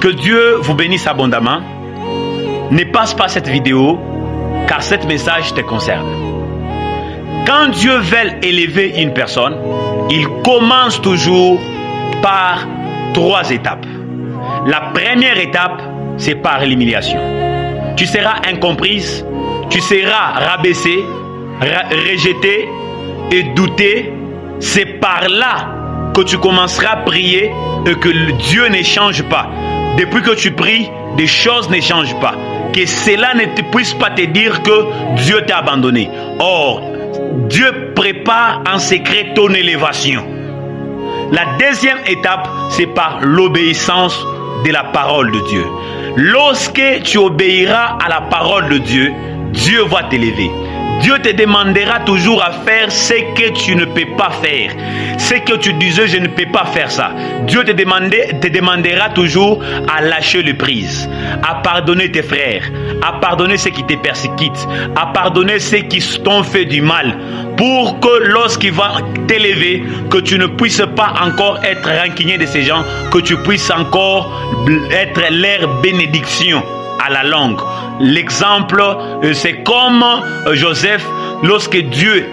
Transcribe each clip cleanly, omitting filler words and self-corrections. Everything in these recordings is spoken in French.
Que Dieu vous bénisse abondamment. Ne passe pas cette vidéo, car cet message te concerne. Quand Dieu veut élever une personne, il commence toujours par 3 étapes. La première étape, c'est par l'humiliation. Tu seras incomprise, tu seras rabaissé, rejeté et douté. C'est par là que tu commenceras à prier et que Dieu ne change pas. Depuis que tu pries, des choses ne changent pas. Que cela ne puisse pas te dire que Dieu t'a abandonné. Or, Dieu prépare en secret ton élévation. La deuxième étape, c'est par l'obéissance de la parole de Dieu. Lorsque tu obéiras à la parole de Dieu, Dieu va t'élever. Dieu te demandera toujours à faire ce que tu ne peux pas faire. Ce que tu disais, je ne peux pas faire ça. Dieu te demandera toujours à lâcher le prise, à pardonner tes frères, à pardonner ceux qui te persécutent, à pardonner ceux qui t'ont fait du mal, pour que lorsqu'il va t'élever, que tu ne puisses pas encore être rancunier de ces gens, que tu puisses encore être leur bénédiction à la langue. L'exemple, c'est comme Joseph, lorsque Dieu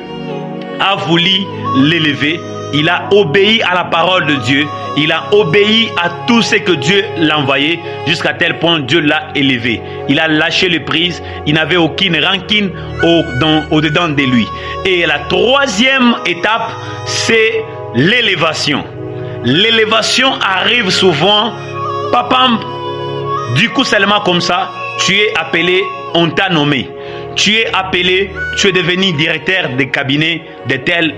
a voulu l'élever, il a obéi à la parole de Dieu, il a obéi à tout ce que Dieu l'a envoyé, jusqu'à tel point Dieu l'a élevé. Il a lâché le prise, il n'avait aucune rancune au-dedans de lui. Et la troisième étape, c'est l'élévation. L'élévation arrive souvent, papa, du coup seulement comme ça, tu es appelé, on t'a nommé. Tu es appelé, tu es devenu directeur de cabinet de tel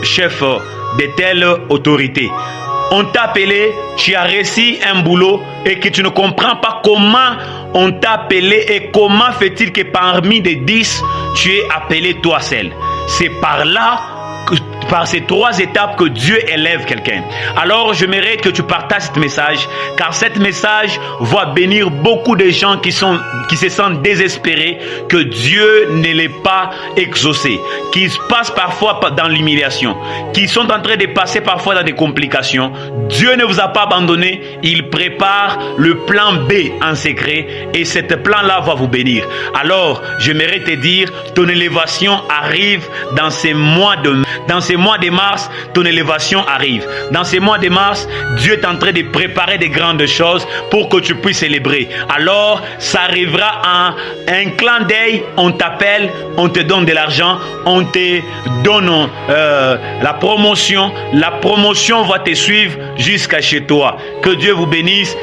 chef, de telle autorité. On t'a appelé, tu as réussi un boulot et que tu ne comprends pas comment on t'a appelé et comment fait-il que parmi les 10, tu es appelé toi seul. C'est par là, par ces 3 étapes, que Dieu élève quelqu'un. Alors j'aimerais que tu partages ce message, car ce message va bénir beaucoup de gens qui se sentent désespérés, que Dieu ne l'ait pas exaucé, qui passent parfois dans l'humiliation, qui sont en train de passer parfois dans des complications. Dieu ne vous a pas abandonné, il prépare le plan B en secret, et ce plan-là va vous bénir. Alors j'aimerais te dire, ton élévation arrive dans ces mois de mars, ton élévation arrive. Dans ces mois de mars, Dieu est en train de préparer de grandes choses pour que tu puisses célébrer. Alors, ça arrivera en un clin d'œil, on t'appelle, on te donne de l'argent, on te donne la promotion. La promotion va te suivre jusqu'à chez toi. Que Dieu vous bénisse.